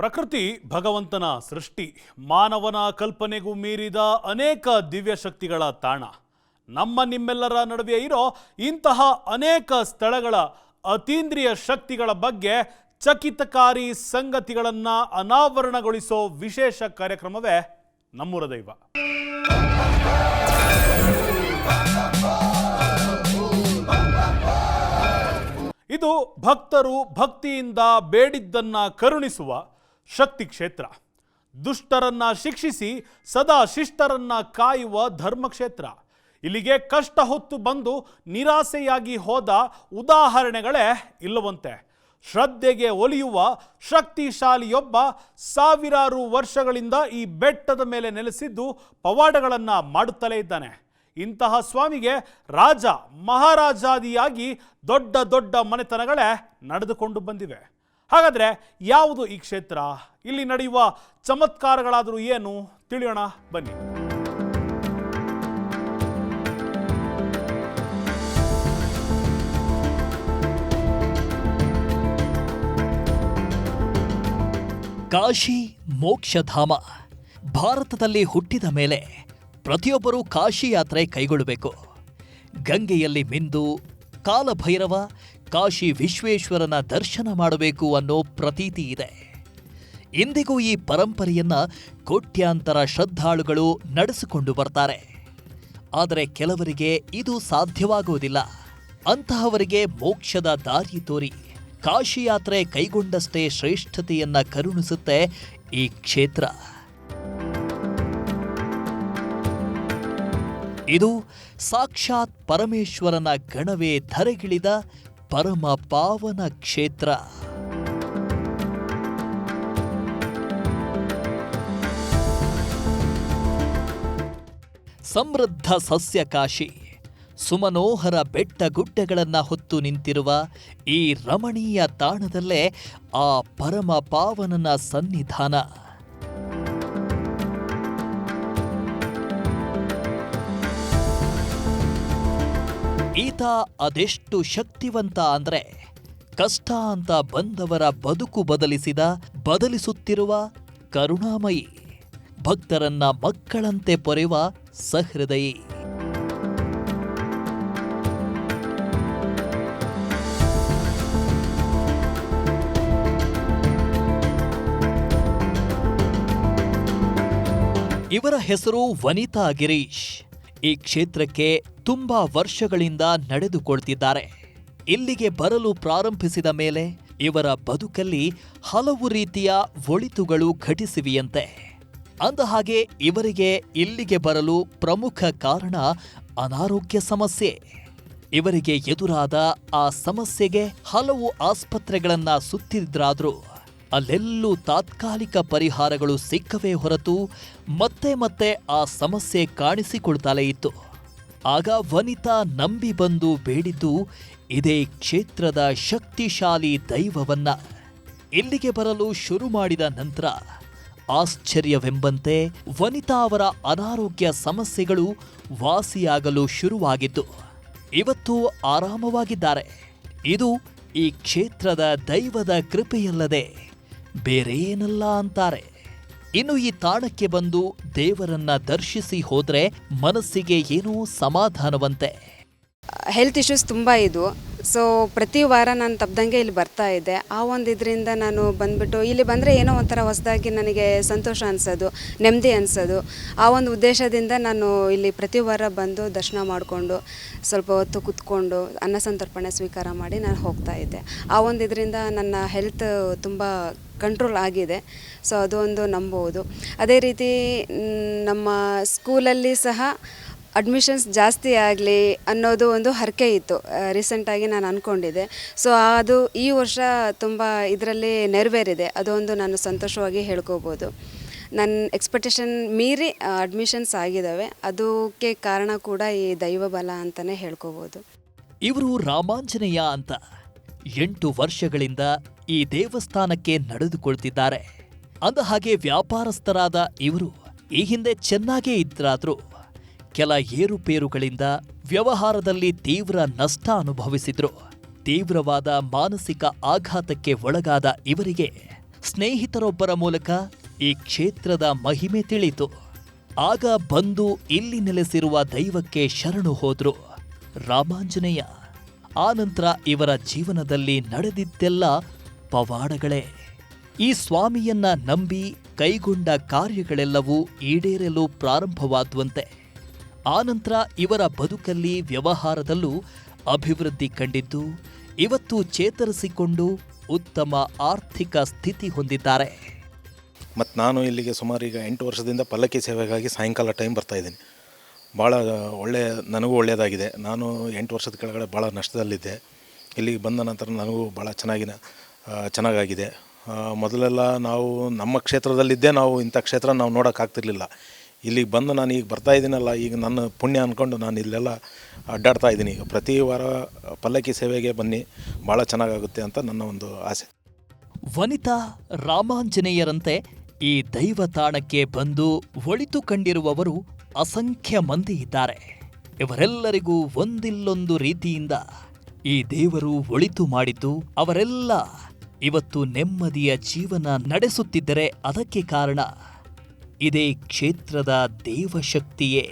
ಪ್ರಕೃತಿ ಭಗವಂತನ ಸೃಷ್ಟಿ, ಮಾನವನ ಕಲ್ಪನೆಗೂ ಮೀರಿದ ಅನೇಕ ದಿವ್ಯ ಶಕ್ತಿಗಳ ತಾಣ. ನಿಮ್ಮೆಲ್ಲರ ನಡುವೆ ಇರೋ ಇಂತಹ ಅನೇಕ ಸ್ಥಳಗಳ ಅತೀಂದ್ರಿಯ ಶಕ್ತಿಗಳ ಬಗ್ಗೆ ಚಕಿತಕಾರಿ ಸಂಗತಿಗಳನ್ನು ಅನಾವರಣಗೊಳಿಸೋ ವಿಶೇಷ ಕಾರ್ಯಕ್ರಮವೇ ನಮ್ಮೂರ ದೈವ. ಇದು ಭಕ್ತರು ಭಕ್ತಿಯಿಂದ ಬೇಡಿದ್ದನ್ನ ಕರುಣಿಸುವ ಶಕ್ತಿ ಕ್ಷೇತ್ರ. ದುಷ್ಟರನ್ನ ಶಿಕ್ಷಿಸಿ ಸದಾ ಶಿಷ್ಟರನ್ನ ಕಾಯುವ ಧರ್ಮಕ್ಷೇತ್ರ. ಇಲ್ಲಿಗೆ ಕಷ್ಟ ಹೊತ್ತು ಬಂದು ನಿರಾಸೆಯಾಗಿ ಹೋದ ಉದಾಹರಣೆಗಳೇ ಇಲ್ಲವಂತೆ. ಶ್ರದ್ಧೆಗೆ ಒಲಿಯುವ ಶಕ್ತಿಶಾಲಿಯೊಬ್ಬ ಸಾವಿರಾರು ವರ್ಷಗಳಿಂದ ಈ ಬೆಟ್ಟದ ಮೇಲೆ ನೆಲೆಸಿದ್ದು ಪವಾಡಗಳನ್ನು ಮಾಡುತ್ತಲೇ ಇದ್ದಾನೆ. ಇಂತಹ ಸ್ವಾಮಿಗೆ ರಾಜ ಮಹಾರಾಜಾದಿಯಾಗಿ ದೊಡ್ಡ ದೊಡ್ಡ ಮನೆತನಗಳೇ ನಡೆದುಕೊಂಡು ಬಂದಿವೆ. ಹಾಗಾದರೆ ಯಾವುದು ಈ ಕ್ಷೇತ್ರ? ಇಲ್ಲಿ ನಡೆಯುವ ಚಮತ್ಕಾರಗಳಾದರೂ ಏನು ತಿಳಿಯೋಣ ಬನ್ನಿ. ಕಾಶಿ ಮೋಕ್ಷಧಾಮ. ಭಾರತದಲ್ಲಿ ಹುಟ್ಟಿದ ಮೇಲೆ ಪ್ರತಿಯೊಬ್ಬರೂ ಕಾಶಿ ಯಾತ್ರೆ ಕೈಗೊಳ್ಳಬೇಕು. ಗಂಗೆಯಲ್ಲಿ ಮಿಂದು ಕಾಲಭೈರವ ಕಾಶಿ ವಿಶ್ವೇಶ್ವರನ ದರ್ಶನ ಮಾಡಬೇಕು ಅನ್ನೋ ಪ್ರತೀತಿ ಇದೆ. ಇಂದಿಗೂ ಈ ಪರಂಪರೆಯನ್ನ ಕೋಟ್ಯಾಂತರ ಶ್ರದ್ಧಾಳುಗಳು ನಡೆಸಿಕೊಂಡು ಬರ್ತಾರೆ. ಆದರೆ ಕೆಲವರಿಗೆ ಇದು ಸಾಧ್ಯವಾಗುವುದಿಲ್ಲ. ಅಂತಹವರಿಗೆ ಮೋಕ್ಷದ ದಾರಿ ತೋರಿ ಕಾಶಿ ಯಾತ್ರೆ ಕೈಗೊಂಡಷ್ಟೇ ಶ್ರೇಷ್ಠತೆಯನ್ನ ಕರುಣಿಸುತ್ತೆ ಈ ಕ್ಷೇತ್ರ. ಇದು ಸಾಕ್ಷಾತ್ ಪರಮೇಶ್ವರನ ಗಣವೇ ಧರೆಗಿಳಿದ ಪರಮ ಪಾವನ ಕ್ಷೇತ್ರ. ಸಮೃದ್ಧ ಸಸ್ಯ ಕಾಶಿ, ಸುಮನೋಹರ ಬೆಟ್ಟ ಗುಡ್ಡಗಳನ್ನು ಹೊತ್ತು ನಿಂತಿರುವ ಈ ರಮಣೀಯ ತಾಣದಲ್ಲೇ ಆ ಪರಮ ಪಾವನನ ಸನ್ನಿಧಾನ. ಈತ ಅದೆಷ್ಟು ಶಕ್ತಿವಂತ ಅಂದ್ರೆ ಕಷ್ಟ ಅಂತ ಬಂದವರ ಬದುಕು ಬದಲಿಸುತ್ತಿರುವ ಕರುಣಾಮಯಿ, ಭಕ್ತರನ್ನ ಮಕ್ಕಳಂತೆ ಪೊರೆವ ಸಹೃದಯಿ. ಇವರ ಹೆಸರು ವನಿತಾ ಗಿರೀಶ್. ಈ ಕ್ಷೇತ್ರಕ್ಕೆ ತುಂಬಾ ವರ್ಷಗಳಿಂದ ನಡೆದುಕೊಳ್ತಿದ್ದಾರೆ. ಇಲ್ಲಿಗೆ ಬರಲು ಪ್ರಾರಂಭಿಸಿದ ಮೇಲೆ ಇವರ ಬದುಕಲ್ಲಿ ಹಲವು ರೀತಿಯ ಒಳಿತುಗಳು ಘಟಿಸಿವೆಯಂತೆ. ಅಂದಹಾಗೆ ಇವರಿಗೆ ಇಲ್ಲಿಗೆ ಬರಲು ಪ್ರಮುಖ ಕಾರಣ ಅನಾರೋಗ್ಯ ಸಮಸ್ಯೆ. ಇವರಿಗೆ ಎದುರಾದ ಆ ಸಮಸ್ಯೆಗೆ ಹಲವು ಆಸ್ಪತ್ರೆಗಳನ್ನ ಸುತ್ತಿದ್ರಾದ್ರೂ ಅಲ್ಲೆಲ್ಲೂ ತಾತ್ಕಾಲಿಕ ಪರಿಹಾರಗಳು ಸಿಕ್ಕವೇ ಹೊರತು ಮತ್ತೆ ಮತ್ತೆ ಆ ಸಮಸ್ಯೆ ಕಾಣಿಸಿಕೊಳ್ತಲೇ ಇತ್ತು. ಆಗ ವನಿತಾ ನಂಬಿ ಬಂದು ಬೇಡಿದ್ದು ಇದೇ ಕ್ಷೇತ್ರದ ಶಕ್ತಿಶಾಲಿ ದೈವವನ್ನ. ಇಲ್ಲಿಗೆ ಬರಲು ಶುರು ಮಾಡಿದ ನಂತರ ಆಶ್ಚರ್ಯವೆಂಬಂತೆ ವನಿತಾ ಅವರ ಅನಾರೋಗ್ಯ ಸಮಸ್ಯೆಗಳು ವಾಸಿಯಾಗಲು ಶುರುವಾಗಿದ್ದು ಇವತ್ತು ಆರಾಮವಾಗಿದ್ದಾರೆ. ಇದು ಈ ಕ್ಷೇತ್ರದ ದೈವದ ಕೃಪೆಯಲ್ಲದೆ ಬೇರೇನಲ್ಲ ಅಂತಾರೆ. ಇನ್ನು ಈ ತಾಣಕ್ಕೆ ಬಂದು ದೇವರನ್ನ ದರ್ಶಿಸಿ ಹೋದ್ರೆ ಮನಸ್ಸಿಗೆ ಏನೋ ಸಮಾಧಾನವಂತೆ. ಹೆಲ್ತ್ ಇಶ್ಯೂಸ್ ತುಂಬ ಇದ್ವು. ಸೊ ಪ್ರತಿ ವಾರ ನಾನು ತಪ್ಪದಂಗೆ ಇಲ್ಲಿ ಬರ್ತಾ ಇದ್ದೆ. ಆ ಒಂದು ಇದರಿಂದ ನಾನು ಬಂದ್ಬಿಟ್ಟು ಇಲ್ಲಿ ಬಂದರೆ ಏನೋ ಒಂಥರ ಹೊಸದಾಗಿ ನನಗೆ ಸಂತೋಷ ಅನಿಸೋದು, ನೆಮ್ಮದಿ ಅನಿಸೋದು. ಆ ಒಂದು ಉದ್ದೇಶದಿಂದ ನಾನು ಇಲ್ಲಿ ಪ್ರತಿ ವಾರ ಬಂದು ದರ್ಶನ ಮಾಡಿಕೊಂಡು ಸ್ವಲ್ಪ ಹೊತ್ತು ಕೂತ್ಕೊಂಡು ಅನ್ನ ಸಂತರ್ಪಣೆ ಸ್ವೀಕಾರ ಮಾಡಿ ನಾನು ಹೋಗ್ತಾ ಇದ್ದೆ. ಆ ಒಂದು ಇದರಿಂದ ನನ್ನ ಹೆಲ್ತ್ ತುಂಬ ಕಂಟ್ರೋಲ್ ಆಗಿದೆ. ಸೊ ಅದು ಒಂದು ನಂಬೋದು. ಅದೇ ರೀತಿ ನಮ್ಮ ಸ್ಕೂಲಲ್ಲಿ ಸಹ ಅಡ್ಮಿಷನ್ಸ್ ಜಾಸ್ತಿ ಆಗಲಿ ಅನ್ನೋದು ಒಂದು ಹರಕೆ ಇತ್ತು. ರೀಸೆಂಟಾಗಿ ನಾನು ಅಂದ್ಕೊಂಡಿದ್ದೆ. ಸೊ ಅದು ಈ ವರ್ಷ ತುಂಬ ಇದರಲ್ಲಿ ನೆರವೇರಿದೆ. ಅದೊಂದು ನಾನು ಸಂತೋಷವಾಗಿ ಹೇಳ್ಕೋಬೋದು. ನನ್ನ ಎಕ್ಸ್ಪೆಕ್ಟೇಷನ್ ಮೀರಿ ಅಡ್ಮಿಷನ್ಸ್ ಆಗಿದ್ದಾವೆ. ಅದಕ್ಕೆ ಕಾರಣ ಕೂಡ ಈ ದೈವ ಬಲ ಅಂತಲೇ ಹೇಳ್ಕೋಬೋದು. ಇವರು ರಾಮಾಂಜನೇಯ ಅಂತ 8 ವರ್ಷಗಳಿಂದ ಈ ದೇವಸ್ಥಾನಕ್ಕೆ ನಡೆದುಕೊಳ್ತಿದ್ದಾರೆ. ಅಂದಹಾಗೆ ವ್ಯಾಪಾರಸ್ಥರಾದ ಇವರು ಈ ಹಿಂದೆ ಚೆನ್ನಾಗೇ ಇದ್ರಾದ್ರೂ ಕೆಲ ಏರುಪೇರುಗಳಿಂದ ವ್ಯವಹಾರದಲ್ಲಿ ತೀವ್ರ ನಷ್ಟ ಅನುಭವಿಸಿದ್ರು. ತೀವ್ರವಾದ ಮಾನಸಿಕ ಆಘಾತಕ್ಕೆ ಒಳಗಾದ ಇವರಿಗೆ ಸ್ನೇಹಿತರೊಬ್ಬರ ಮೂಲಕ ಈ ಕ್ಷೇತ್ರದ ಮಹಿಮೆ ತಿಳಿಯಿತು. ಆಗ ಬಂದು ಇಲ್ಲಿ ನೆಲೆಸಿರುವ ದೈವಕ್ಕೆ ಶರಣು ಹೋದ್ರು ರಾಮಾಂಜನೇಯ. ಆನಂತರ ಇವರ ಜೀವನದಲ್ಲಿ ನಡೆದಿದ್ದೆಲ್ಲ ಪವಾಡಗಳೇ. ಈ ಸ್ವಾಮಿಯನ್ನ ನಂಬಿ ಕೈಗೊಂಡ ಕಾರ್ಯಗಳೆಲ್ಲವೂ ಈಡೇರಲು ಪ್ರಾರಂಭವಾದುವಂತೆ. ಆನಂತರ ಇವರ ಬದುಕಲ್ಲಿ ವ್ಯವಹಾರದಲ್ಲೂ ಅಭಿವೃದ್ಧಿ ಕಂಡಿದ್ದು ಇವತ್ತು ಚೇತರಿಸಿಕೊಂಡು ಉತ್ತಮ ಆರ್ಥಿಕ ಸ್ಥಿತಿ ಹೊಂದಿದ್ದಾರೆ. ಮತ್ತು ನಾನು ಇಲ್ಲಿಗೆ ಸುಮಾರು ಈಗ 8 ವರ್ಷದಿಂದ ಪಲ್ಲಕ್ಕಿ ಸೇವೆಗಾಗಿ ಸಾಯಂಕಾಲ ಟೈಮ್ ಬರ್ತಾಯಿದ್ದೀನಿ. ಭಾಳ ನನಗೂ ಒಳ್ಳೆಯದಾಗಿದೆ. ನಾನು 8 ವರ್ಷದ ಕೆಳಗಡೆ ಭಾಳ ನಷ್ಟದಲ್ಲಿದ್ದೆ. ಇಲ್ಲಿಗೆ ಬಂದ ನಂತರ ನನಗೂ ಭಾಳ ಚೆನ್ನಾಗಾಗಿದೆ. ಮೊದಲೆಲ್ಲ ನಾವು ನಮ್ಮ ಕ್ಷೇತ್ರದಲ್ಲಿದ್ದೇ ನಾವು ಇಂಥ ಕ್ಷೇತ್ರ ನಾವು ನೋಡೋಕ್ಕಾಗ್ತಿರ್ಲಿಲ್ಲ. ಇಲ್ಲಿಗೆ ಬಂದು ನಾನು ಈಗ ಬರ್ತಾಯಿದ್ದೀನಲ್ಲ, ಈಗ ನನ್ನ ಪುಣ್ಯ ಅಂದ್ಕೊಂಡು ನಾನು ಇಲ್ಲೆಲ್ಲ ಅಡ್ಡಾಡ್ತಾ ಇದ್ದೀನಿ. ಈಗ ಪ್ರತಿ ವಾರ ಪಲ್ಲಕ್ಕಿ ಸೇವೆಗೆ ಬನ್ನಿ, ಭಾಳ ಚೆನ್ನಾಗಾಗುತ್ತೆ ಅಂತ ನನ್ನ ಒಂದು ಆಸೆ. ವನಿತಾ ರಾಮಾಂಜನೇಯರಂತೆ ಈ ದೈವತಾಣಕ್ಕೆ ಬಂದು ಒಳಿತು ಕಂಡಿರುವವರು ಅಸಂಖ್ಯ ಮಂದಿ ಇದ್ದಾರೆ. ಇವರೆಲ್ಲರಿಗೂ ಒಂದಿಲ್ಲೊಂದು ರೀತಿಯಿಂದ ಈ ದೇವರು ಒಳಿತು ಮಾಡಿದ್ದು ಅವರೆಲ್ಲ ಇವತ್ತು ನೆಮ್ಮದಿಯ ಜೀವನ ನಡೆಸುತ್ತಿದ್ದರೆ ಅದಕ್ಕೆ ಕಾರಣ ಇದೇ ಕ್ಷೇತ್ರದ ದೇವಶಕ್ತಿಯೇ.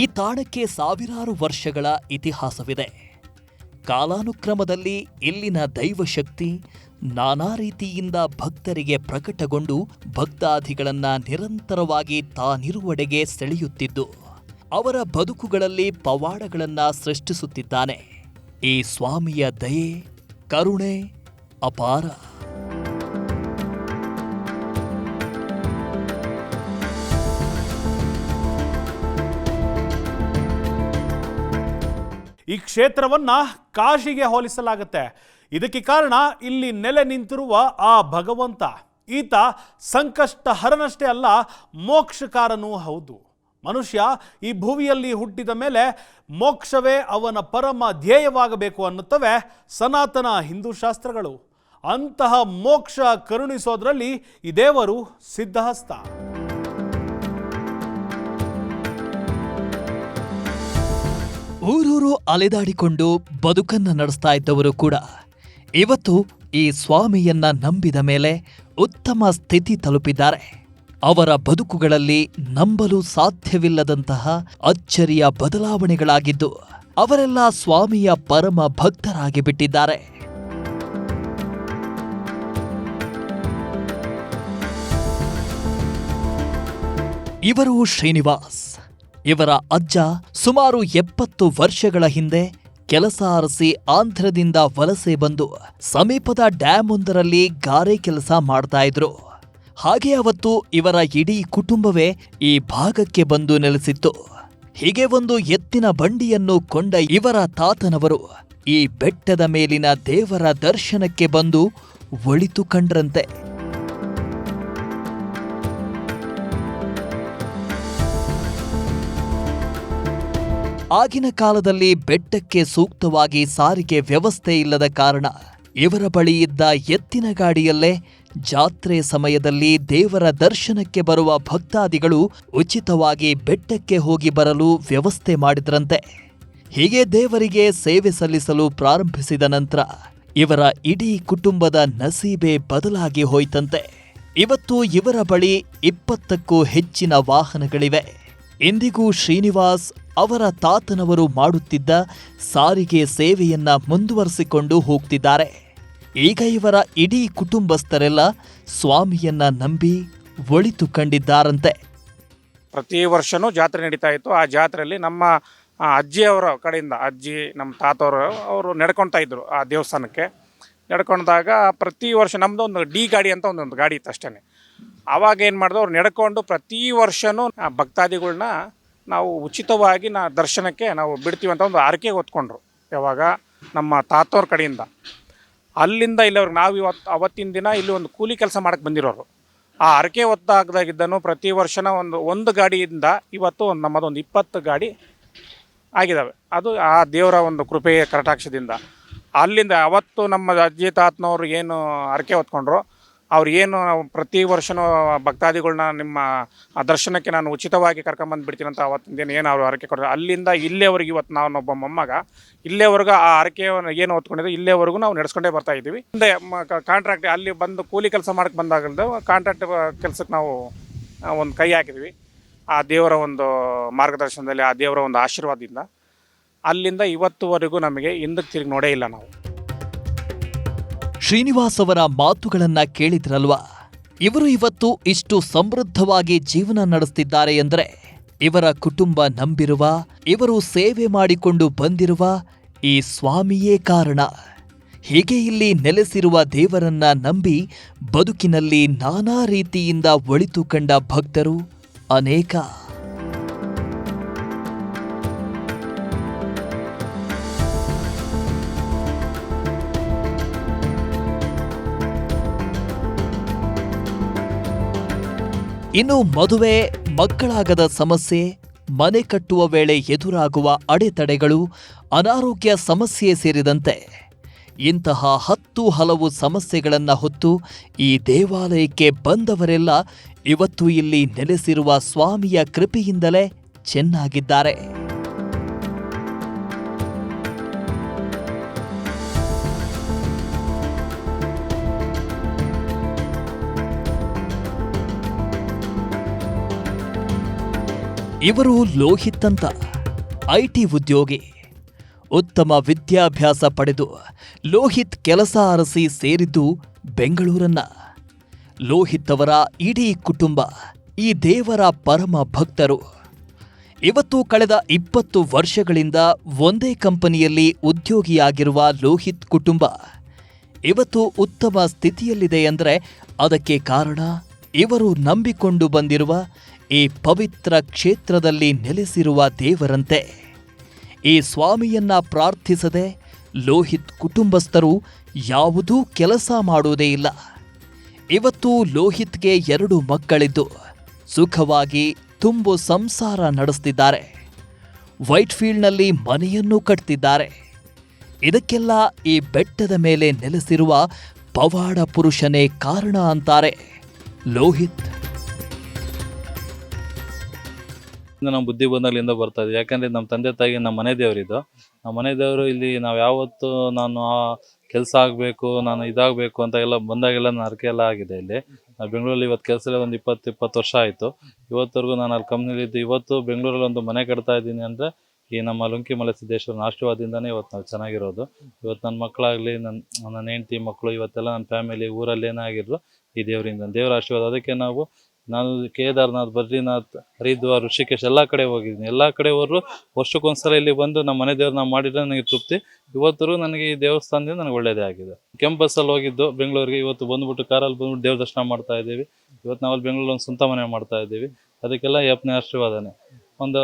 ಈ ತಾಣಕ್ಕೆ ಸಾವಿರಾರು ವರ್ಷಗಳ ಇತಿಹಾಸವಿದೆ. ಕಾಲಾನುಕ್ರಮದಲ್ಲಿ ಇಲ್ಲಿನ ದೈವಶಕ್ತಿ ನಾನಾ ರೀತಿಯಿಂದ ಭಕ್ತರಿಗೆ ಪ್ರಕಟಗೊಂಡು ಭಕ್ತಾದಿಗಳನ್ನ ನಿರಂತರವಾಗಿ ತಾನಿರುವಡೆಗೆ ಸೆಳೆಯುತ್ತಿದ್ದು ಅವರ ಬದುಕುಗಳಲ್ಲಿ ಪವಾಡಗಳನ್ನ ಸೃಷ್ಟಿಸುತ್ತಿದ್ದಾನೆ. ಈ ಸ್ವಾಮಿಯ ದಯೆ, ಕರುಣೆ ಅಪಾರ. ಈ ಕ್ಷೇತ್ರವನ್ನ ಕಾಶಿಗೆ ಹೋಲಿಸಲಾಗುತ್ತೆ. ಇದಕ್ಕೆ ಕಾರಣ ಇಲ್ಲಿ ನೆಲೆ ನಿಂತಿರುವ ಆ ಭಗವಂತ. ಈತ ಸಂಕಷ್ಟ ಹರನಷ್ಟೇ ಅಲ್ಲ, ಮೋಕ್ಷಕಾರನೂ ಹೌದು. ಮನುಷ್ಯ ಈ ಭುವಿಯಲ್ಲಿ ಹುಟ್ಟಿದ ಮೇಲೆ ಮೋಕ್ಷವೇ ಅವನ ಪರಮ ಧ್ಯೇಯವಾಗಬೇಕು ಅನ್ನುತ್ತವೆ ಸನಾತನ ಹಿಂದೂ ಶಾಸ್ತ್ರಗಳು. ಅಂತಹ ಮೋಕ್ಷ ಕರುಣಿಸೋದ್ರಲ್ಲಿ ಈ ದೇವರು ಸಿದ್ಧಹಸ್ತ. ಊರೂರು ಅಲೆದಾಡಿಕೊಂಡು ಬದುಕನ್ನು ನಡೆಸ್ತಾ ಇದ್ದವರು ಕೂಡ ಇವತ್ತು ಈ ಸ್ವಾಮಿಯನ್ನ ನಂಬಿದ ಮೇಲೆ ಉತ್ತಮ ಸ್ಥಿತಿ ತಲುಪಿದ್ದಾರೆ. ಅವರ ಬದುಕುಗಳಲ್ಲಿ ನಂಬಲು ಸಾಧ್ಯವಿಲ್ಲದಂತಹ ಅಚ್ಚರಿಯ ಬದಲಾವಣೆಗಳಾಗಿದ್ದು ಅವರೆಲ್ಲ ಸ್ವಾಮಿಯ ಪರಮ ಭಕ್ತರಾಗಿ ಬಿಟ್ಟಿದ್ದಾರೆ. ಇವರು ಶ್ರೀನಿವಾಸ್. ಇವರ ಅಜ್ಜ ಸುಮಾರು 70 ವರ್ಷಗಳ ಹಿಂದೆ ಕೆಲಸ ಅರಸಿ ಆಂಧ್ರದಿಂದ ವಲಸೆ ಬಂದು ಸಮೀಪದ ಡ್ಯಾಮ್ ಒಂದರಲ್ಲಿ ಗಾರೆ ಕೆಲಸ ಮಾಡ್ತಾ ಇದ್ರು. ಹಾಗೆ ಅವತ್ತು ಇವರ ಇಡೀ ಕುಟುಂಬವೇ ಈ ಭಾಗಕ್ಕೆ ಬಂದು ನೆಲೆಸಿತ್ತು. ಹೀಗೆ ಒಂದು ಎತ್ತಿನ ಬಂಡಿಯನ್ನು ಕೊಂಡ ಇವರ ತಾತನವರು ಈ ಬೆಟ್ಟದ ಮೇಲಿನ ದೇವರ ದರ್ಶನಕ್ಕೆ ಬಂದು ಒಳಿತು ಕಂಡ್ರಂತೆ. ಆಗಿನ ಕಾಲದಲ್ಲಿ ಬೆಟ್ಟಕ್ಕೆ ಸೂಕ್ತವಾಗಿ ಸಾರಿಗೆ ವ್ಯವಸ್ಥೆ ಇಲ್ಲದ ಕಾರಣ ಇವರ ಬಳಿ ಇದ್ದ ಎತ್ತಿನ ಗಾಡಿಯಲ್ಲೇ ಜಾತ್ರೆ ಸಮಯದಲ್ಲಿ ದೇವರ ದರ್ಶನಕ್ಕೆ ಬರುವ ಭಕ್ತಾದಿಗಳು ಉಚಿತವಾಗಿ ಬೆಟ್ಟಕ್ಕೆ ಹೋಗಿ ಬರಲು ವ್ಯವಸ್ಥೆ ಮಾಡಿದ್ರಂತೆ. ಹೀಗೆ ದೇವರಿಗೆ ಸೇವೆ ಸಲ್ಲಿಸಲು ಪ್ರಾರಂಭಿಸಿದ ನಂತರ ಇವರ ಇಡೀ ಕುಟುಂಬದ ನಸೀಬೆ ಬದಲಾಗಿ ಹೋಯ್ತಂತೆ. ಇವತ್ತು ಇವರ ಬಳಿ 20ಕ್ಕೂ ಹೆಚ್ಚಿನ ವಾಹನಗಳಿವೆ. ಇಂದಿಗೂ ಶ್ರೀನಿವಾಸ್ ಅವರ ತಾತನವರು ಮಾಡುತ್ತಿದ್ದ ಸಾರಿಗೆ ಸೇವೆಯನ್ನ ಮುಂದುವರಿಸಿಕೊಂಡು ಹೋಗ್ತಿದ್ದಾರೆ. ಈಗ ಇವರ ಇಡೀ ಕುಟುಂಬಸ್ಥರೆಲ್ಲ ಸ್ವಾಮಿಯನ್ನ ನಂಬಿ ಒಳಿತು ಕಂಡಿದ್ದಾರಂತೆ. ಪ್ರತಿ ವರ್ಷನೂ ಜಾತ್ರೆ ನಡೀತಾ ಇತ್ತು. ಆ ಜಾತ್ರೆಯಲ್ಲಿ ನಮ್ಮ ಅಜ್ಜಿಯವರ ಕಡೆಯಿಂದ ನಮ್ಮ ತಾತವರು ಅವರು ನಡ್ಕೊಳ್ತಾ ಇದ್ರು ಆ ದೇವಸ್ಥಾನಕ್ಕೆ. ನಡ್ಕೊಂಡಾಗ ಪ್ರತಿ ವರ್ಷ ನಮ್ಮದು ಒಂದು ಡಿ ಗಾಡಿ ಅಂತ ಒಂದು ಗಾಡಿ ಇತ್ತು ಅಷ್ಟೇ. ಆವಾಗ ಏನು ಮಾಡಿದ್ರು, ಅವ್ರು ನಡ್ಕೊಂಡು ಪ್ರತಿ ವರ್ಷವೂ ಭಕ್ತಾದಿಗಳನ್ನ ನಾವು ಉಚಿತವಾಗಿ ದರ್ಶನಕ್ಕೆ ನಾವು ಬಿಡ್ತೀವಿ ಅಂತ ಒಂದು ಆರಕೆ ಹೊತ್ಕೊಂಡ್ರು. ಯಾವಾಗ ನಮ್ಮ ತಾತವ್ರ ಕಡೆಯಿಂದ ಅಲ್ಲಿಂದ ಇಲ್ಲಿವ್ರಿಗೆ ನಾವು ಅವತ್ತಿನ ದಿನ ಇಲ್ಲಿ ಒಂದು ಕೂಲಿ ಕೆಲಸ ಮಾಡೋಕ್ಕೆ ಬಂದಿರೋರು. ಆ ಅರಕೆ ಹೊತ್ತಾಗದಾಗಿದ್ದನು ಪ್ರತಿ ವರ್ಷನ ಒಂದು ಗಾಡಿಯಿಂದ ಇವತ್ತು ನಮ್ಮದೊಂದು 20 ಗಾಡಿ ಆಗಿದ್ದಾವೆ. ಅದು ಆ ದೇವರ ಒಂದು ಕೃಪೆಯ ಕಟಾಕ್ಷದಿಂದ. ಅಲ್ಲಿಂದ ಅವತ್ತು ನಮ್ಮ ಅಜ್ಜಿ ತಾತನವ್ರು ಏನು ಅರಕೆ ಹೊತ್ಕೊಂಡ್ರು ಅವ್ರು ಏನು ನಾವು ಪ್ರತಿ ವರ್ಷವೂ ಭಕ್ತಾದಿಗಳನ್ನ ನಿಮ್ಮ ದರ್ಶನಕ್ಕೆ ನಾನು ಉಚಿತವಾಗಿ ಕರ್ಕೊಂಬಂದು ಬಿಡ್ತೀನಿ ಅಂತ ಅವತ್ತಿನ ದಿನ ಏನು ಅವರು ಹರಕೆ ಕೊಡ್ತಾರೆ, ಅಲ್ಲಿಂದ ಇಲ್ಲೇವರೆಗೆ ಇವತ್ತು ನಾನೊಬ್ಬ ಮೊಮ್ಮಗ ಇಲ್ಲೇವರೆಗೂ ಆ ಹರಕೆಯನ್ನು ಏನು ಹೊತ್ಕೊಂಡಿದ್ದೆ ಇಲ್ಲೇವರೆಗೂ ನಾವು ನಡೆಸ್ಕೊಂಡೇ ಬರ್ತಾ ಇದ್ದೀವಿ. ಮುಂದೆ ಕಾಂಟ್ರಾಕ್ಟ್ ಅಲ್ಲಿ ಬಂದು ಕೂಲಿ ಕೆಲಸ ಮಾಡಕ್ಕೆ ಬಂದಾಗಲ್ದು ಕಾಂಟ್ರಾಕ್ಟ್ ಕೆಲಸಕ್ಕೆ ನಾವು ಒಂದು ಕೈ ಹಾಕಿದ್ವಿ. ಆ ದೇವರ ಒಂದು ಮಾರ್ಗದರ್ಶನದಲ್ಲಿ, ಆ ದೇವರ ಒಂದು ಆಶೀರ್ವಾದದಿಂದ ಅಲ್ಲಿಂದ ಇವತ್ತುವರೆಗೂ ನಮಗೆ ಹಿಂದಕ್ಕೆ ತಿರುಗಿ ನೋಡೇ ಇಲ್ಲ ನಾವು. ಶ್ರೀನಿವಾಸ್ ಅವರ ಮಾತುಗಳನ್ನ ಕೇಳಿದ್ರಲ್ವಾ? ಇವರು ಇವತ್ತು ಇಷ್ಟು ಸಮೃದ್ಧವಾಗಿ ಜೀವನ ನಡೆಸ್ತಿದ್ದಾರೆ ಎಂದರೆ ಇವರ ಕುಟುಂಬ ನಂಬಿರುವ, ಇವರು ಸೇವೆ ಮಾಡಿಕೊಂಡು ಬಂದಿರುವ ಈ ಸ್ವಾಮಿಯೇ ಕಾರಣ. ಹೀಗೆ ಇಲ್ಲಿ ನೆಲೆಸಿರುವ ದೇವರನ್ನ ನಂಬಿ ಬದುಕಿನಲ್ಲಿ ನಾನಾ ರೀತಿಯಿಂದ ಒಳಿತು ಕಂಡ ಭಕ್ತರು ಅನೇಕ. ಇನ್ನು ಮದುವೆ, ಮಕ್ಕಳಾಗದ ಸಮಸ್ಯೆ, ಮನೆ ಕಟ್ಟುವ ವೇಳೆ ಎದುರಾಗುವ ಅಡೆತಡೆಗಳು, ಅನಾರೋಗ್ಯ ಸಮಸ್ಯೆ ಸೇರಿದಂತೆ ಇಂತಹ 10 ಹಲವು ಸಮಸ್ಯೆಗಳನ್ನು ಹೊತ್ತು ಈ ದೇವಾಲಯಕ್ಕೆ ಬಂದವರೆಲ್ಲ ಇವತ್ತು ಇಲ್ಲಿ ನೆಲೆಸಿರುವ ಸ್ವಾಮಿಯ ಕೃಪೆಯಿಂದಲೇ ಚೆನ್ನಾಗಿದ್ದಾರೆ. ಇವರು ಲೋಹಿತ್ ಅಂತ IT ಉದ್ಯೋಗಿ. ಉತ್ತಮ ವಿದ್ಯಾಭ್ಯಾಸ ಪಡೆದು ಲೋಹಿತ್ ಕೆಲಸ ಅರಸಿ ಸೇರಿದ್ದು ಬೆಂಗಳೂರನ್ನ. ಲೋಹಿತ್ ಅವರ ಇಡೀ ಕುಟುಂಬ ಈ ದೇವರ ಪರಮ ಭಕ್ತರು. ಇವತ್ತು ಕಳೆದ 20 ವರ್ಷಗಳಿಂದ ಒಂದೇ ಕಂಪನಿಯಲ್ಲಿ ಉದ್ಯೋಗಿಯಾಗಿರುವ ಲೋಹಿತ್ ಕುಟುಂಬ ಇವತ್ತು ಉತ್ತಮ ಸ್ಥಿತಿಯಲ್ಲಿದೆ ಎಂದರೆ ಅದಕ್ಕೆ ಕಾರಣ ಇವರು ನಂಬಿಕೊಂಡು ಬಂದಿರುವ ಈ ಪವಿತ್ರ ಕ್ಷೇತ್ರದಲ್ಲಿ ನೆಲೆಸಿರುವ ದೇವರಂತೆ. ಈ ಸ್ವಾಮಿಯನ್ನ ಪ್ರಾರ್ಥಿಸದೆ ಲೋಹಿತ್ ಕುಟುಂಬಸ್ಥರು ಯಾವುದೂ ಕೆಲಸ ಮಾಡುವುದೇ ಇಲ್ಲ. ಇವತ್ತು ಲೋಹಿತ್ಗೆ 2 ಮಕ್ಕಳಿದ್ದು ಸುಖವಾಗಿ ತುಂಬು ಸಂಸಾರ ನಡೆಸ್ತಿದ್ದಾರೆ. ವೈಟ್ಫೀಲ್ಡ್ನಲ್ಲಿ ಮನೆಯನ್ನು ಕಟ್ತಿದ್ದಾರೆ. ಇದಕ್ಕೆಲ್ಲ ಈ ಬೆಟ್ಟದ ಮೇಲೆ ನೆಲೆಸಿರುವ ಪವಾಡ ಪುರುಷನೇ ಕಾರಣ ಅಂತಾರೆ ಲೋಹಿತ್. ನಮ್ಮ ಬುದ್ಧಿ ಬಂದಾಗಲಿಂದ ಬರ್ತಾ ಇದೆ. ಯಾಕಂದರೆ ನಮ್ಮ ತಂದೆ ತಾಯಿಗೆ ನಮ್ಮ ಮನೆ ದೇವರಿದ್ದು. ನಮ್ಮ ಮನೆ ದೇವರು ಇಲ್ಲಿ ನಾವು ಯಾವತ್ತು ನಾನು ಕೆಲಸ ಆಗಬೇಕು, ನಾನು ಇದಾಗಬೇಕು ಅಂತ ಎಲ್ಲ ಬಂದಾಗೆಲ್ಲ ನನ್ನ ಹರಕೆ ಎಲ್ಲ ಆಗಿದೆ. ಇಲ್ಲಿ ನಾವು ಬೆಂಗಳೂರಲ್ಲಿ ಇವತ್ತು ಕೆಲಸ ಒಂದು 20 ವರ್ಷ ಆಯಿತು. ಇವತ್ತವರೆಗೂ ನಾನು ಅಲ್ಲಿ ಕಂಪ್ನಿಲಿದ್ದು ಇವತ್ತು ಬೆಂಗಳೂರಲ್ಲಿ ಒಂದು ಮನೆ ಕಟ್ತಾ ಇದ್ದೀನಿ ಅಂದರೆ ಈ ನಮ್ಮ ಲುಂಕಿ ಮಲೆ ಸಿದ್ದೇಶ್ವರನ ಆಶೀರ್ವಾದದಿಂದನೇ ಇವತ್ತು ನಾವು ಚೆನ್ನಾಗಿರೋದು. ಇವತ್ತು ನನ್ನ ಮಕ್ಕಳಾಗಲಿ, ನನ್ನ ಹೆಂಡತಿ ಮಕ್ಕಳು, ಇವತ್ತೆಲ್ಲ ನನ್ನ ಫ್ಯಾಮಿಲಿ ಊರಲ್ಲಿ ಏನಾಗಿದ್ರು ಈ ದೇವರಿಂದ, ದೇವರ ಆಶೀರ್ವಾದ. ಅದಕ್ಕೆ ನಾನು ಕೇದಾರ್ನಾಥ್, ಬದ್ರಿನಾಥ್, ಹರಿದ್ವಾರ್, ಋಷಿಕೇಶ್ ಎಲ್ಲ ಕಡೆ ಹೋಗಿದ್ದೀನಿ. ಎಲ್ಲ ಕಡೆ ಹೋದ್ರು ವರ್ಷಕ್ಕೊಂದ್ಸಲ ಇಲ್ಲಿ ಬಂದು ನಮ್ಮ ಮನೆ ದೇವ್ರು ನಾವು ಮಾಡಿದ್ರೆ ನನಗೆ ತೃಪ್ತಿ. ಇವತ್ತರೂ ನನಗೆ ಈ ದೇವಸ್ಥಾನದಿಂದ ನನಗೆ ಒಳ್ಳೆಯದೇ ಆಗಿದೆ. ಕೆಂಪಸ್ಸಲ್ಲಿ ಹೋಗಿದ್ದು ಬೆಂಗಳೂರಿಗೆ, ಇವತ್ತು ಬಂದುಬಿಟ್ಟು ಕಾರಲ್ಲಿ ಬಂದುಬಿಟ್ಟು ದೇವ್ರ ದರ್ಶನ ಮಾಡ್ತಾ ಇದ್ದೀವಿ. ಇವತ್ತು ನಾವಲ್ಲಿ ಬೆಂಗಳೂರಲ್ಲಿ ಒಂದು ಸ್ವಂತ ಮನೆ ಮಾಡ್ತಾ ಇದ್ದೀವಿ. ಅದಕ್ಕೆಲ್ಲ ಯಪ್ಪನೇ ಆಶೀರ್ವಾದನೆ. ಒಂದು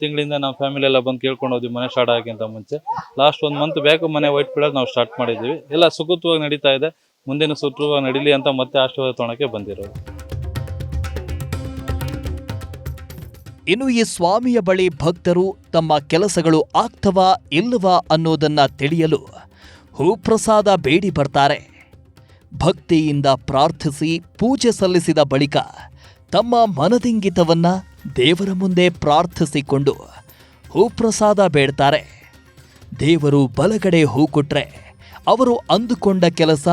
ತಿಂಗಳಿಂದ ನಾವು ಫ್ಯಾಮಿಲಿ ಎಲ್ಲ ಬಂದು ಕೇಳ್ಕೊಂಡು ಹೋದ್ವಿ ಮನೆ ಸ್ಟಾರ್ಟ್ ಆಗೋಕ್ಕಿಂತ ಮುಂಚೆ. ಲಾಸ್ಟ್ 1 ಮಂತ್ ಬ್ಯಾಕ್ ಮನೆ ವೈಟ್ಫೀಲ್ಡಲ್ಲಿ ನಾವು ಸ್ಟಾರ್ಟ್ ಮಾಡಿದ್ದೀವಿ. ಎಲ್ಲ ಸುಖವಾಗಿ ನಡೀತಾ ಇದೆ. ಮುಂದಿನ ಸುಖವಾಗಿ ನಡೀಲಿ ಅಂತ ಮತ್ತೆ ಆಶೀರ್ವಾದ ತೊಗೊಳಕ್ಕೆ ಬಂದಿರೋದು. ಇನ್ನು ಈ ಸ್ವಾಮಿಯ ಬಳಿ ಭಕ್ತರು ತಮ್ಮ ಕೆಲಸಗಳು ಆಗ್ತವಾ ಇಲ್ಲವಾ ಅನ್ನೋದನ್ನ ತಿಳಿಯಲು ಹೂಪ್ರಸಾದ ಬೇಡಿ ಬರ್ತಾರೆ. ಭಕ್ತಿಯಿಂದ ಪ್ರಾರ್ಥಿಸಿ ಪೂಜೆ ಸಲ್ಲಿಸಿದ ಬಳಿಕ ತಮ್ಮ ಮನದಿಂಗಿತವನ್ನ ದೇವರ ಮುಂದೆ ಪ್ರಾರ್ಥಿಸಿಕೊಂಡು ಹೂಪ್ರಸಾದ ಬೇಡ್ತಾರೆ. ದೇವರು ಬಲಗಡೆ ಹೂ ಕೊಟ್ರೆ ಅವರು ಅಂದುಕೊಂಡ ಕೆಲಸ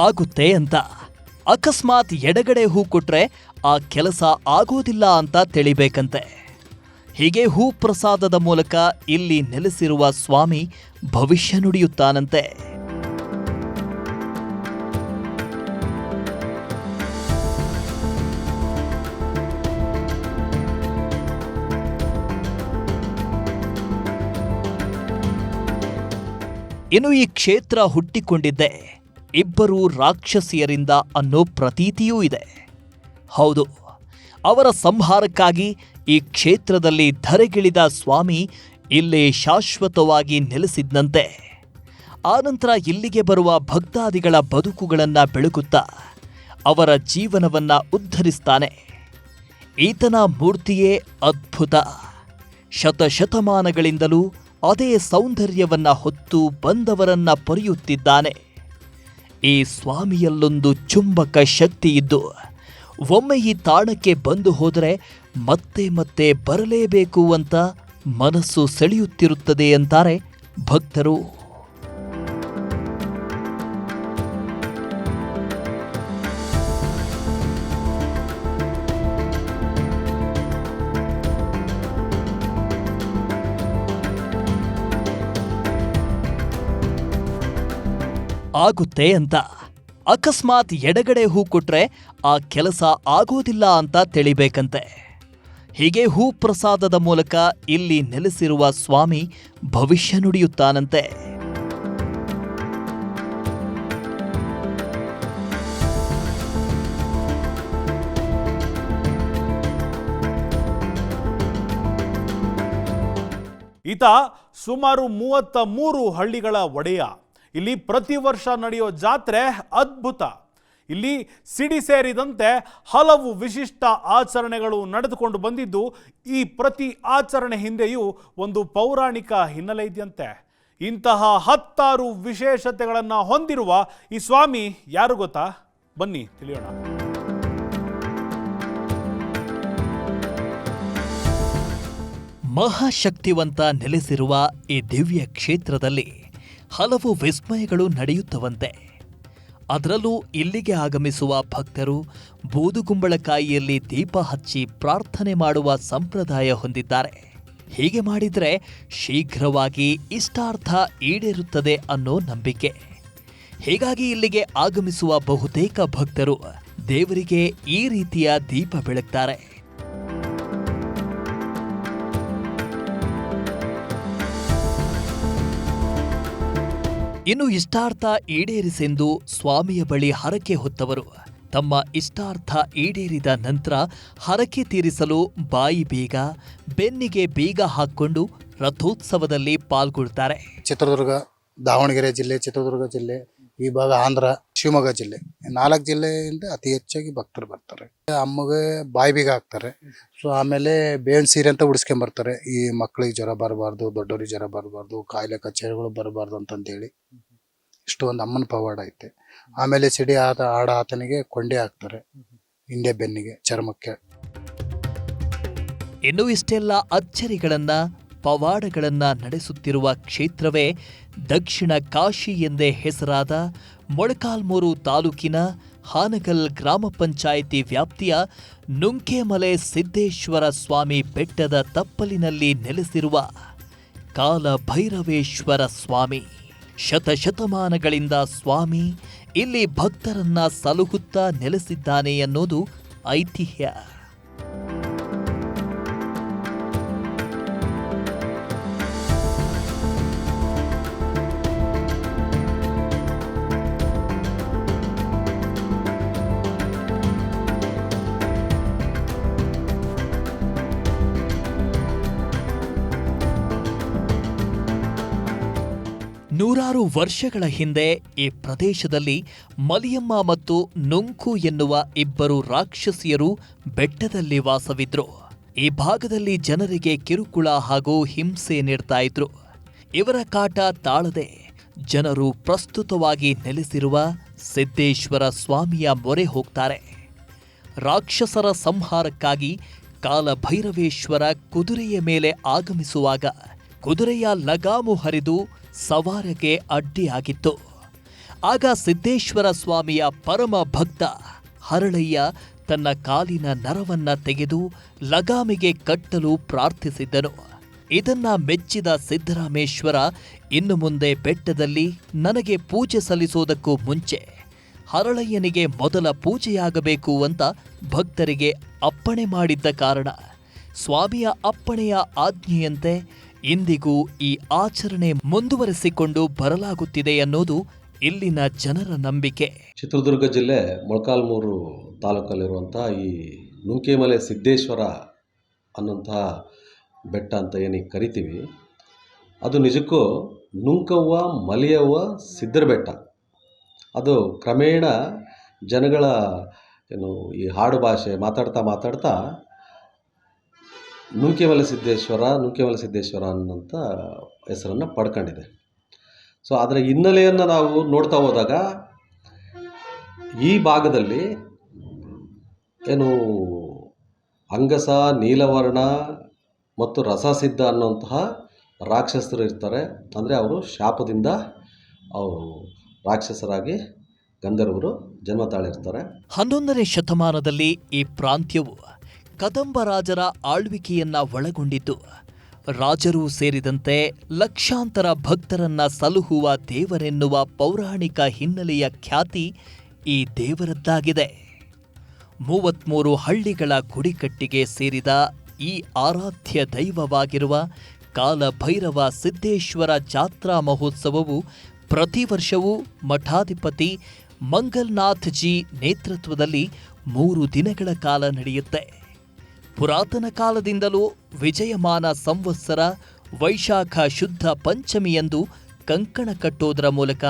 ಆಗುತ್ತೆ ಅಂತ. ಅಕಸ್ಮಾತ್ ಎಡಗಡೆ ಹೂ ಕೊಟ್ರೆ ಆ ಕೆಲಸ ಆಗೋದಿಲ್ಲ ಅಂತ ತಿಳಿಬೇಕಂತೆ. ಹೀಗೆ ಹೂ ಪ್ರಸಾದದ ಮೂಲಕ ಇಲ್ಲಿ ನೆಲೆಸಿರುವ ಸ್ವಾಮಿ ಭವಿಷ್ಯ ನುಡಿಯುತ್ತಾನಂತೆ. ಇನ್ನು ಈ ಕ್ಷೇತ್ರ ಹುಟ್ಟಿಕೊಂಡಿದ್ದೆ 2 ರಾಕ್ಷಸಿಯರಿಂದ ಅನ್ನೋ ಪ್ರತೀತಿಯೂ ಇದೆ. ಹೌದು, ಅವರ ಸಂಹಾರಕ್ಕಾಗಿ ಈ ಕ್ಷೇತ್ರದಲ್ಲಿ ಧರೆಗಿಳಿದ ಸ್ವಾಮಿ ಇಲ್ಲೇ ಶಾಶ್ವತವಾಗಿ ನೆಲೆಸಿದ್ದಂತೆ. ಆನಂತರ ಇಲ್ಲಿಗೆ ಬರುವ ಭಕ್ತಾದಿಗಳ ಬದುಕುಗಳನ್ನು ಬೆಳಗುತ್ತಾ ಅವರ ಜೀವನವನ್ನ ಉದ್ಧರಿಸ್ತಾನೆ. ಈತನ ಮೂರ್ತಿಯೇ ಅದ್ಭುತ. ಶತಶತಮಾನಗಳಿಂದಲೂ ಅದೇ ಸೌಂದರ್ಯವನ್ನ ಹೊತ್ತು ಬಂದವರನ್ನ ಪೊರೆಯುತ್ತಿದ್ದಾನೆ. ಈ ಸ್ವಾಮಿಯಲ್ಲೊಂದು ಚುಂಬಕ ಶಕ್ತಿ ಇದ್ದು ಒಮ್ಮೆ ಈ ತಾಣಕ್ಕೆ ಬಂದು ಹೋದರೆ ಮತ್ತೆ ಮತ್ತೆ ಬರಲೇಬೇಕು ಅಂತ ಮನಸ್ಸು ಸೆಳೆಯುತ್ತಿರುತ್ತದೆ ಅಂತಾರೆ ಭಕ್ತರು. ಆಗುತ್ತೆ ಅಂತ ಅಕಸ್ಮಾತ್ ಎಡಗಡೆ ಹೂ ಕೊಟ್ರೆ ಆ ಕೆಲಸ ಆಗೋದಿಲ್ಲ ಅಂತ ತಿಳಿಬೇಕಂತೆ. ಹೀಗೆ ಹೂ ಪ್ರಸಾದದ ಮೂಲಕ ಇಲ್ಲಿ ನೆಲೆಸಿರುವ ಸ್ವಾಮಿ ಭವಿಷ್ಯ ನುಡಿಯುತ್ತಾನಂತೆ. ಈತ ಸುಮಾರು 33 ಹಳ್ಳಿಗಳ ಒಡೆಯ. ಇಲ್ಲಿ ಪ್ರತಿ ವರ್ಷ ನಡೆಯೋ ಜಾತ್ರೆ ಅದ್ಭುತ. ಇಲ್ಲಿ ಸಿಡಿ ಸೇರಿದಂತೆ ಹಲವು ವಿಶಿಷ್ಟ ಆಚರಣೆಗಳು ನಡೆದುಕೊಂಡು ಬಂದಿದ್ದು, ಈ ಪ್ರತಿ ಆಚರಣೆ ಹಿಂದೆಯೂ ಒಂದು ಪೌರಾಣಿಕ ಹಿನ್ನೆಲೆ ಇದೆಯಂತೆ. ಇಂತಹ 10 ವಿಶೇಷತೆಗಳನ್ನು ಹೊಂದಿರುವ ಈ ಸ್ವಾಮಿ ಯಾರು ಗೊತ್ತಾ? ಬನ್ನಿ ತಿಳಿಯೋಣ. ಮಹಾಶಕ್ತಿವಂತ ನೆಲೆಸಿರುವ ಈ ದಿವ್ಯ ಕ್ಷೇತ್ರದಲ್ಲಿ ಹಲವು ವಿಸ್ಮಯಗಳು ನಡೆಯುತ್ತವಂತೆ. ಅದರಲ್ಲೂ ಇಲ್ಲಿಗೆ ಆಗಮಿಸುವ ಭಕ್ತರು ಬೂದುಗುಂಬಳಕಾಯಿಯಲ್ಲಿ ದೀಪ ಹಚ್ಚಿ ಪ್ರಾರ್ಥನೆ ಮಾಡುವ ಸಂಪ್ರದಾಯ ಹೊಂದಿದ್ದಾರೆ. ಹೀಗೆ ಮಾಡಿದರೆ ಶೀಘ್ರವಾಗಿ ಇಷ್ಟಾರ್ಥ ಈಡೇರುತ್ತದೆ ಅನ್ನೋ ನಂಬಿಕೆ. ಹೀಗಾಗಿ ಇಲ್ಲಿಗೆ ಆಗಮಿಸುವ ಬಹುತೇಕ ಭಕ್ತರು ದೇವರಿಗೆ ಈ ರೀತಿಯ ದೀಪ ಬೆಳಗ್ತಾರೆ. ಇನ್ನು ಇಷ್ಟಾರ್ಥ ಈಡೇರಿಸೆಂದು ಸ್ವಾಮಿಯ ಬಳಿ ಹರಕೆ ಹೊತ್ತವರು ತಮ್ಮ ಇಷ್ಟಾರ್ಥ ಈಡೇರಿದ ನಂತರ ಹರಕೆ ತೀರಿಸಲು ಬಾಯಿ ಬೀಗ, ಬೆನ್ನಿಗೆ ಬೀಗ ಹಾಕ್ಕೊಂಡು ರಥೋತ್ಸವದಲ್ಲಿ ಪಾಲ್ಗೊಳ್ತಾರೆ. ಚಿತ್ರದುರ್ಗ, ದಾವಣಗೆರೆ ಜಿಲ್ಲೆ, ಚಿತ್ರದುರ್ಗ ಜಿಲ್ಲೆ, ಈ ಭಾಗ ಆಂಧ್ರ, ಶಿವಮೊಗ್ಗ ಜಿಲ್ಲೆ, 4 ಜಿಲ್ಲೆಯಿಂದ ಅತಿ ಹೆಚ್ಚಾಗಿ ಭಕ್ತರು ಬರ್ತಾರೆ. ಅಮ್ಮಗೆ ಬಾಯಿ ಬೀಗ ಹಾಕ್ತಾರೆ. ಸೊ ಆಮೇಲೆ ಬೇವಿನ ಸೀರೆ ಅಂತ ಉಡಿಸ್ಕೊಂಬರ್ತಾರೆ. ಈ ಮಕ್ಕಳಿಗೆ ಜ್ವರ ಬರಬಾರ್ದು, ದೊಡ್ಡವ್ರಿಗೆ ಜ್ವರ ಬರಬಾರ್ದು, ಕಾಯಿಲೆ ಕಚೇರಿಗಳು ಬರಬಾರ್ದು ಅಂತಂದೇಳಿ ಇಷ್ಟು ಒಂದು ಅಮ್ಮನ ಪವಾಡ ಐತೆ. ಆಮೇಲೆ ಸಿಡಿ ಆಡ ಆತನಿಗೆ ಕೊಂಡೆ ಹಾಕ್ತಾರೆ, ಹಿಂಡೆ ಬೆನ್ನಿಗೆ, ಚರ್ಮಕ್ಕೆ. ಇನ್ನು ಇಷ್ಟೆಲ್ಲ ಅಚ್ಚರಿಗಳನ್ನ ಪವಾಡಗಳನ್ನ ನಡೆಸುತ್ತಿರುವ ಕ್ಷೇತ್ರವೇ ದಕ್ಷಿಣ ಕಾಶಿ ಎಂದೇ ಹೆಸರಾದ ಮೊಳಕಾಲ್ಮೂರು ತಾಲೂಕಿನ ಹಾನಗಲ್ ಗ್ರಾಮ ಪಂಚಾಯಿತಿ ವ್ಯಾಪ್ತಿಯ ನುಂಕೇಮಲೆ ಸಿದ್ದೇಶ್ವರ ಸ್ವಾಮಿ ಬೆಟ್ಟದ ತಪ್ಪಲಿನಲ್ಲಿ ನೆಲೆಸಿರುವ ಕಾಲಭೈರವೇಶ್ವರ ಸ್ವಾಮಿ. ಶತಶತಮಾನಗಳಿಂದ ಸ್ವಾಮಿ ಇಲ್ಲಿ ಭಕ್ತರನ್ನ ಸಲಹುತ್ತಾ ನೆಲೆಸಿದ್ದಾನೆ ಅನ್ನೋದು ಐತಿಹ್ಯ. ನೂರಾರು ವರ್ಷಗಳ ಹಿಂದೆ ಈ ಪ್ರದೇಶದಲ್ಲಿ ಮಲಿಯಮ್ಮ ಮತ್ತು ನುಂಕು ಎನ್ನುವ ಇಬ್ಬರು ರಾಕ್ಷಸಿಯರು ಬೆಟ್ಟದಲ್ಲಿ ವಾಸವಿದ್ರು. ಈ ಭಾಗದಲ್ಲಿ ಜನರಿಗೆ ಕಿರುಕುಳ ಹಾಗೂ ಹಿಂಸೆ ನೀಡ್ತಾ ಇದ್ರು. ಇವರ ಕಾಟ ತಾಳದೆ ಜನರು ಪ್ರಸ್ತುತವಾಗಿ ನೆಲೆಸಿರುವ ಸಿದ್ದೇಶ್ವರ ಸ್ವಾಮಿಯ ಮೊರೆ ಹೋಗ್ತಾರೆ. ರಾಕ್ಷಸರ ಸಂಹಾರಕ್ಕಾಗಿ ಕಾಲಭೈರವೇಶ್ವರ ಕುದುರೆಯ ಮೇಲೆ ಆಗಮಿಸುವಾಗ ಕುದುರೆಯ ಲಗಾಮು ಹರಿದು ಸವಾರಗೆ ಅಡ್ಡಿಯಾಗಿತ್ತು. ಆಗ ಸಿದ್ದೇಶ್ವರ ಸ್ವಾಮಿಯ ಪರಮ ಭಕ್ತ ಹರಳಯ್ಯ ತನ್ನ ಕಾಲಿನ ನರವನ್ನ ತೆಗೆದು ಲಗಾಮಿಗೆ ಕಟ್ಟಲು ಪ್ರಾರ್ಥಿಸಿದ್ದನು. ಇದನ್ನ ಮೆಚ್ಚಿದ ಸಿದ್ದರಾಮೇಶ್ವರ ಇನ್ನು ಮುಂದೆ ಬೆಟ್ಟದಲ್ಲಿ ನನಗೆ ಪೂಜೆ ಸಲ್ಲಿಸೋದಕ್ಕೂ ಮುಂಚೆ ಹರಳಯ್ಯನಿಗೆ ಮೊದಲ ಪೂಜೆಯಾಗಬೇಕು ಅಂತ ಭಕ್ತರಿಗೆ ಅಪ್ಪಣೆ ಮಾಡಿದ್ದ ಕಾರಣ ಸ್ವಾಮಿಯ ಅಪ್ಪಣೆಯ ಆಜ್ಞೆಯಂತೆ ಇಂದಿಗೂ ಈ ಆಚರಣೆ ಮುಂದುವರೆಸಿಕೊಂಡು ಬರಲಾಗುತ್ತಿದೆ ಅನ್ನೋದು ಇಲ್ಲಿನ ಜನರ ನಂಬಿಕೆ. ಚಿತ್ರದುರ್ಗ ಜಿಲ್ಲೆ ಮೊಳಕಾಲ್ಮೂರು ತಾಲೂಕಲ್ಲಿರುವಂಥ ಈ ನುಂಕೇಮಲೆ ಸಿದ್ದೇಶ್ವರ ಅನ್ನುವಂತಹ ಬೆಟ್ಟ ಅಂತ ಏನೀಗ ಕರಿತೀವಿ, ಅದು ನಿಜಕ್ಕೂ ನುಂಕವ್ವ ಮಲಿಯವ್ವ ಸಿದ್ಧರ ಬೆಟ್ಟ. ಅದು ಕ್ರಮೇಣ ಜನಗಳ ಈ ಹಾಡು ಭಾಷೆ ಮಾತಾಡ್ತಾ ನುಂಕೇಮಲೆ ಸಿದ್ದೇಶ್ವರ ಅನ್ನೋಂಥ ಹೆಸರನ್ನು ಪಡ್ಕೊಂಡಿದೆ. ಸೊ ಅದರ ಹಿನ್ನೆಲೆಯನ್ನು ನಾವು ನೋಡ್ತಾ ಹೋದಾಗ ಈ ಭಾಗದಲ್ಲಿ ಏನು ಅಂಗಸ, ನೀಲವರ್ಣ ಮತ್ತು ರಸಸಿದ್ಧ ಅನ್ನುವಂತಹ ರಾಕ್ಷಸರು ಇರ್ತಾರೆ. ಅಂದರೆ ಅವರು ಶಾಪದಿಂದ ಅವರು ರಾಕ್ಷಸರಾಗಿ ಗಂಧರ್ವರು ಜನ್ಮ ತಾಳಿರ್ತಾರೆ. 11ನೇ ಶತಮಾನದಲ್ಲಿ ಈ ಪ್ರಾಂತ್ಯವು ಕದಂಬ ರಾಜರ ಆಳ್ವಿಕೆಯನ್ನ ಒಳಗೊಂಡಿದ್ದು, ರಾಜರೂ ಸೇರಿದಂತೆ ಲಕ್ಷಾಂತರ ಭಕ್ತರನ್ನ ಸಲುಹುವ ದೇವರೆನ್ನುವ ಪೌರಾಣಿಕ ಹಿನ್ನೆಲೆಯ ಖ್ಯಾತಿ ಈ ದೇವರದ್ದಾಗಿದೆ. 33 ಹಳ್ಳಿಗಳ ಗುಡಿಕಟ್ಟಿಗೆ ಸೇರಿದ ಈ ಆರಾಧ್ಯ ದೈವವಾಗಿರುವ ಕಾಲಭೈರವ ಸಿದ್ದೇಶ್ವರ ಜಾತ್ರಾ ಮಹೋತ್ಸವವು ಪ್ರತಿ ವರ್ಷವೂ ಮಠಾಧಿಪತಿ ಮಂಗಲ್ನಾಥ್ ಜಿ ನೇತೃತ್ವದಲ್ಲಿ 3 ದಿನಗಳ ಕಾಲ ನಡೆಯುತ್ತೆ. ಪುರಾತನ ಕಾಲದಿಂದಲೂ ವಿಜಯಮಾನ ಸಂವತ್ಸರ ವೈಶಾಖ ಶುದ್ಧ ಪಂಚಮಿಯಂದು ಕಂಕಣ ಕಟ್ಟೋದರ ಮೂಲಕ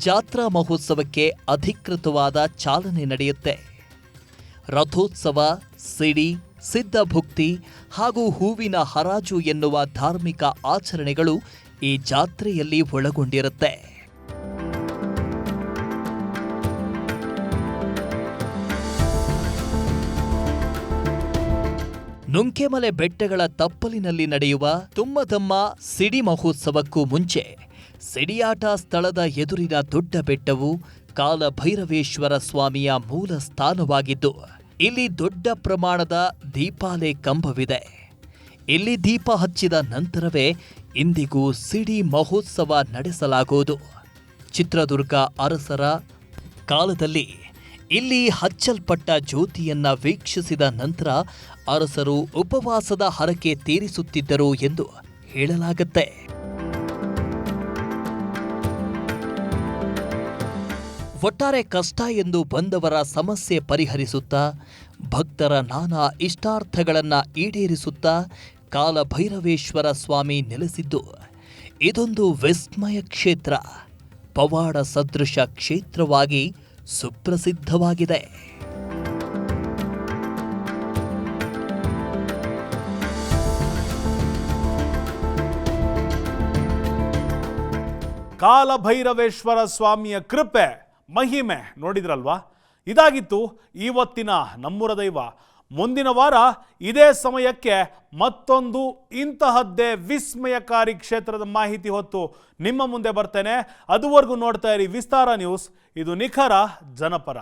ಜಾತ್ರಾ ಮಹೋತ್ಸವಕ್ಕೆ ಅಧಿಕೃತವಾದ ಚಾಲನೆ ನಡೆಯುತ್ತೆ. ರಥೋತ್ಸವ, ಸಿಡಿ, ಸಿದ್ಧಭುಕ್ತಿ ಹಾಗೂ ಹೂವಿನ ಹರಾಜು ಎನ್ನುವ ಧಾರ್ಮಿಕ ಆಚರಣೆಗಳು ಈ ಜಾತ್ರೆಯಲ್ಲಿ ಒಳಗೊಂಡಿರುತ್ತೆ. ನುಂಕೆಮಲೆ ಬೆಟ್ಟಗಳ ತಪ್ಪಲಿನಲ್ಲಿ ನಡೆಯುವ ತುಮ್ಮದಮ್ಮ ಸಿಡಿ ಮಹೋತ್ಸವಕ್ಕೂ ಮುಂಚೆ ಸಿಡಿಯಾಟ ಸ್ಥಳದ ಎದುರಿನ ದೊಡ್ಡ ಬೆಟ್ಟವು ಕಾಲಭೈರವೇಶ್ವರ ಸ್ವಾಮಿಯ ಮೂಲ ಸ್ಥಾನವಾಗಿದ್ದು, ಇಲ್ಲಿ ದೊಡ್ಡ ಪ್ರಮಾಣದ ದೀಪಾಲೆ ಕಂಬವಿದೆ. ಇಲ್ಲಿ ದೀಪ ಹಚ್ಚಿದ ನಂತರವೇ ಇಂದಿಗೂ ಸಿಡಿ ಮಹೋತ್ಸವ ನಡೆಸಲಾಗುವುದು. ಚಿತ್ರದುರ್ಗ ಅರಸರ ಕಾಲದಲ್ಲಿ ಇಲ್ಲಿ ಹಚ್ಚಲ್ಪಟ್ಟ ಜ್ಯೋತಿಯನ್ನ ವೀಕ್ಷಿಸಿದ ನಂತರ ಅರಸರು ಉಪವಾಸದ ಹರಕೆ ತೀರಿಸುತ್ತಿದ್ದರು ಎಂದು ಹೇಳಲಾಗುತ್ತೆ. ಒಟ್ಟಾರೆ ಕಷ್ಟ ಎಂದು ಬಂದವರ ಸಮಸ್ಯೆ ಪರಿಹರಿಸುತ್ತಾ, ಭಕ್ತರ ನಾನಾ ಇಷ್ಟಾರ್ಥಗಳನ್ನ ಈಡೇರಿಸುತ್ತಾ ಕಾಲಭೈರವೇಶ್ವರ ಸ್ವಾಮಿ ನೆಲೆಸಿದ್ದು ಇದೊಂದು ವಿಸ್ಮಯ ಕ್ಷೇತ್ರ, ಪವಾಡ ಸದೃಶ ಕ್ಷೇತ್ರವಾಗಿ ಸುಪ್ರಸಿದ್ಧವಾಗಿದೆ. ಕಾಲಭೈರವೇಶ್ವರ ಸ್ವಾಮಿಯ ಕೃಪೆ, ಮಹಿಮೆ ನೋಡಿದ್ರಲ್ವಾ? ಇದಾಗಿತ್ತು ಇವತ್ತಿನ ನಮ್ಮೂರ ದೈವ. ಮುಂದಿನ ವಾರ ಇದೇ ಸಮಯಕ್ಕೆ ಮತ್ತೊಂದು ಇಂತಹದ್ದೇ ವಿಸ್ಮಯಕಾರಿ ಕ್ಷೇತ್ರದ ಮಾಹಿತಿ ಹೊತ್ತು ನಿಮ್ಮ ಮುಂದೆ ಬರ್ತೇನೆ. ಅದುವರೆಗೂ ನೋಡ್ತಾ ಇರಿ ವಿಸ್ತಾರ ನ್ಯೂಸ್. ಇದು ನಿಖರ ಜನಪರ.